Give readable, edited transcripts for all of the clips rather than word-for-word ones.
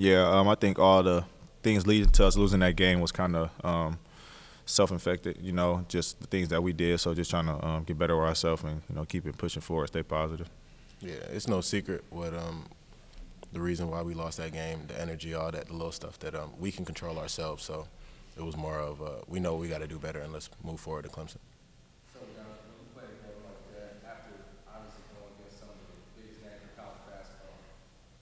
Yeah, I think all the things leading to us losing that game was kind of self-infected. Just the things that we did. So just trying to get better with ourselves and keep it pushing forward, stay positive. Yeah, it's no secret what the reason why we lost that game, the energy, all that, the little stuff that we can control ourselves. So it was more of we know we got to do better and let's move forward to Clemson. So, Jonathan, when you play a game like that, after obviously going against some of the biggest names in college basketball,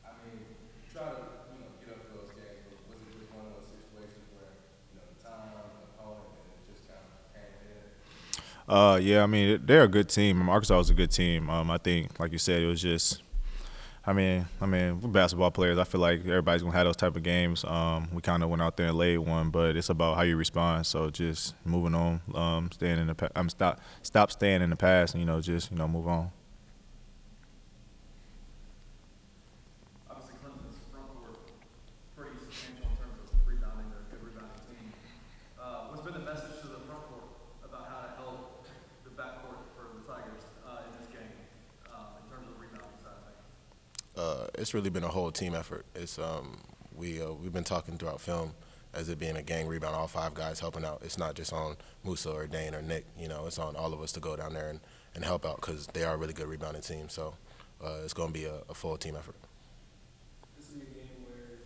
I mean, you try to, get up for those games, but was it just one of those situations where, the time, the opponent, and it just kind of came in? Yeah, I mean they're a good team. Arkansas was a good team. I think, like you said, it was just. We're basketball players. I feel like everybody's gonna have those type of games. We kind of went out there and laid one, but it's about how you respond. So just moving on, staying in the. Stop staying in the past, and just move on. Obviously, Clemson's front court pretty substantial in terms of rebounding. They're a good rebounding team. What's been the message to the front court about how to help the back court for the Tigers in this game in terms of the rebounding side of things? It's really been a whole team effort. It's we've been talking throughout film as it being a gang rebound, all five guys helping out. It's not just on Musa or Dane or Nick. It's on all of us to go down there and help out because they are a really good rebounding team. So it's going to be a full team effort. This is a game where,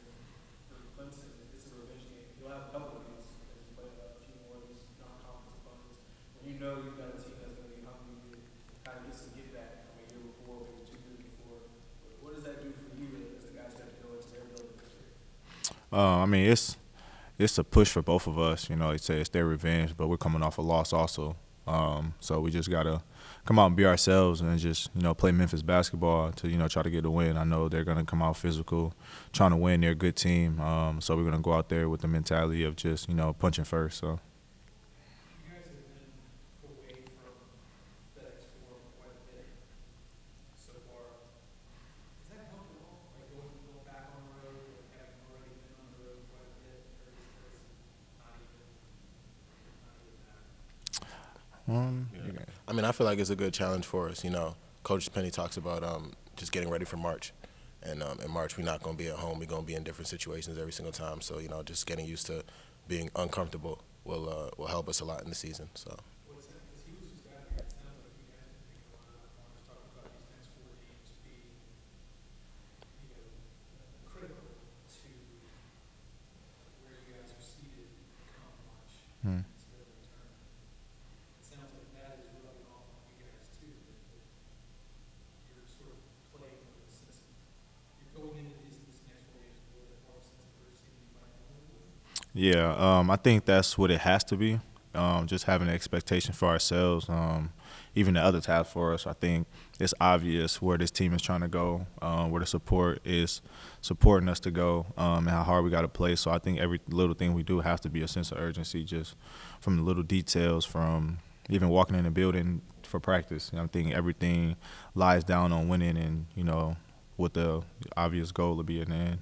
for Clemson, it's a revenge game. You'll have a couple of these as you play a few more of these non-conference opponents. When you know you've got a team that's going to be hungry to kind of get some get back from a year before, maybe 2 years before. What does that do for you as the guys have to go into their building this year? It's a push for both of us. They say it's their revenge, but we're coming off a loss also. So we just gotta come out and be ourselves and just play Memphis basketball to try to get a win. I know they're gonna come out physical, trying to win. They're a good team, so we're gonna go out there with the mentality of just punching first. So. You guys have been away from FedEx for quite a bit so far. Is that comfortable? Like going back on the road, like having already been on the road quite a bit, or is not even that? I feel like it's a good challenge for us. Coach Penny talks about just getting ready for March. And in March, we're not going to be at home. We're going to be in different situations every single time. So, just getting used to being uncomfortable will help us a lot in the season. So. What's that? Because he was just out here. It sounds like you guys have been thinking a lot about March, talking about these next 4 games being, critical to where you guys are seated come March. Hmm. Instead of the tournament. It sounds like that is rubbing off on you guys too. That you're sort of playing with a sense of you're going into this next 4 games with a little bit more of a sense of urgency than you might normally would. Yeah, I think that's what it has to be. Just having an expectation for ourselves, even the others have for us. I think it's obvious where this team is trying to go, where the support is supporting us to go, and how hard we got to play. So I think every little thing we do has to be a sense of urgency, just from the little details, from even walking in the building for practice. I think everything lies down on winning and, what the obvious goal will be in the end.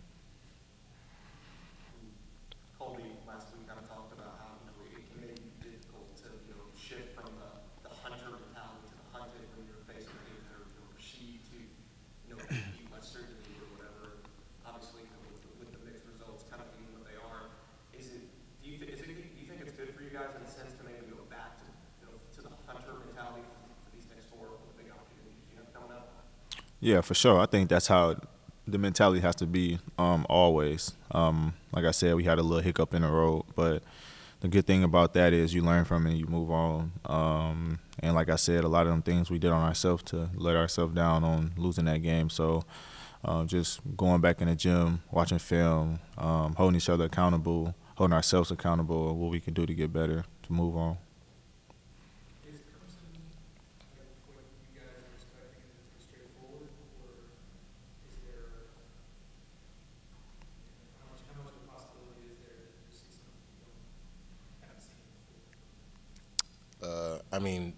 Colby last week kind of talked about how it can make it difficult to shift from the hunter mentality to the hunted when you're facing a team that are perceived to beat much certainty or whatever. Obviously, with the mixed results kind of being what they are, do you think it's good for you guys in a sense to maybe go back to the hunter mentality for these next four with the big opportunities you have coming up? Yeah, for sure. I think that's how the mentality has to be always. Like I said, we had a little hiccup in the road, but the good thing about that is you learn from it and you move on. And like I said, a lot of them things we did on ourselves to let ourselves down on losing that game. So just going back in the gym, watching film, holding each other accountable, holding ourselves accountable, what we can do to get better, to move on. Is Clemson like what you guys are expecting it to be straightforward, or is there how much of a possibility is there that you see something you haven't seen before?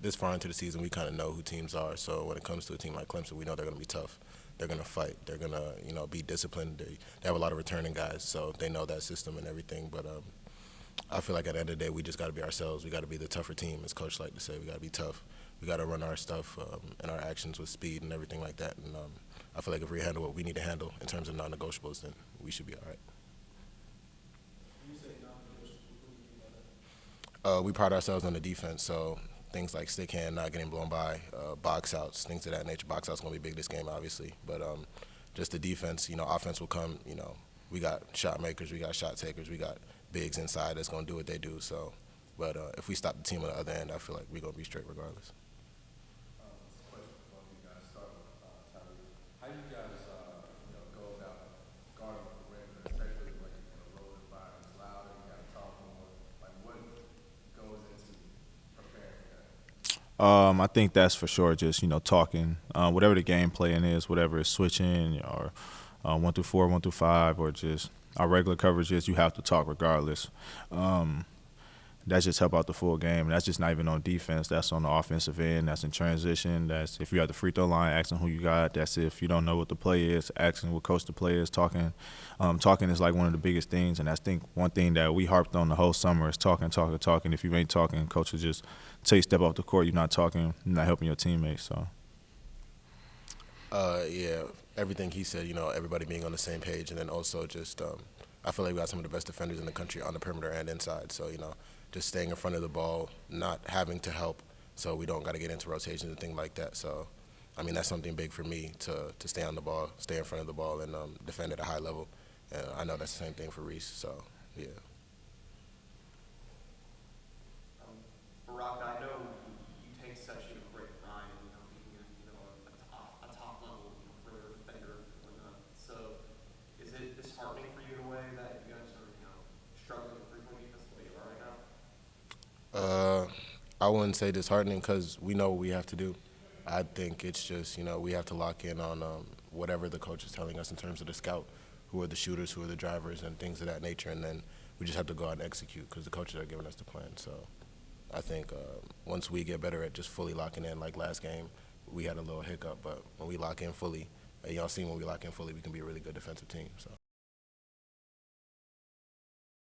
This far into the season, we kind of know who teams are. So when it comes to a team like Clemson, we know they're going to be tough. They're going to fight. They're going to, be disciplined. They have a lot of returning guys, so they know that system and everything. But I feel like at the end of the day, we just got to be ourselves. We got to be the tougher team, as Coach like to say. We got to be tough. We got to run our stuff and our actions with speed and everything like that. And I feel like if we handle what we need to handle in terms of non-negotiables, then we should be all right. When you say non-negotiable, what do you mean by that? We pride ourselves on the defense, so things like stick hand, not getting blown by, box outs, things of that nature. Box outs going to be big this game, obviously, but just the defense. Offense will come. We got shot makers, we got shot takers, we got bigs inside that's going to do what they do. So, but if we stop the team on the other end, I feel like we're going to be straight regardless. It's a question for both of you guys. Start with Tyrese. How do you guys, go about guarding the perimeter, especially like in a road environment? It's louder, you got to talk more. Like, what goes into preparing for that? I think that's for sure just, talking, whatever the game plan is, whatever it's switching or 1 through 4, 1 through 5, or just our regular coverages, you have to talk regardless. That's just help out the full game. And that's just not even on defense. That's on the offensive end. That's in transition. That's if you're at the free throw line, asking who you got. That's if you don't know what the play is, asking what coach the play is. Talking is like one of the biggest things. And I think one thing that we harped on the whole summer is talking. If you ain't talking, coach will just tell you step off the court. You're not talking. You're not helping your teammates. So. Yeah, everything he said, everybody being on the same page, and then also just I feel like we got some of the best defenders in the country on the perimeter and inside. So, just staying in front of the ball, not having to help, so we don't got to get into rotations and things like that. So, that's something big for me to stay on the ball, stay in front of the ball, and defend at a high level. And I know that's the same thing for Reese. So, yeah. Baraka, I know you take such great pride in being a top level career defender and whatnot. So, is it disheartening for you in a way that you guys are struggling with three-point defense the way you are right now? I wouldn't say disheartening because we know what we have to do. I think it's just, we have to lock in on whatever the coach is telling us in terms of the scout, who are the shooters, who are the drivers, and things of that nature. And then we just have to go out and execute because the coaches are giving us the plan. So I think once we get better at just fully locking in, like last game, we had a little hiccup. But when we lock in fully, y'all seen when we lock in fully, we can be a really good defensive team. So.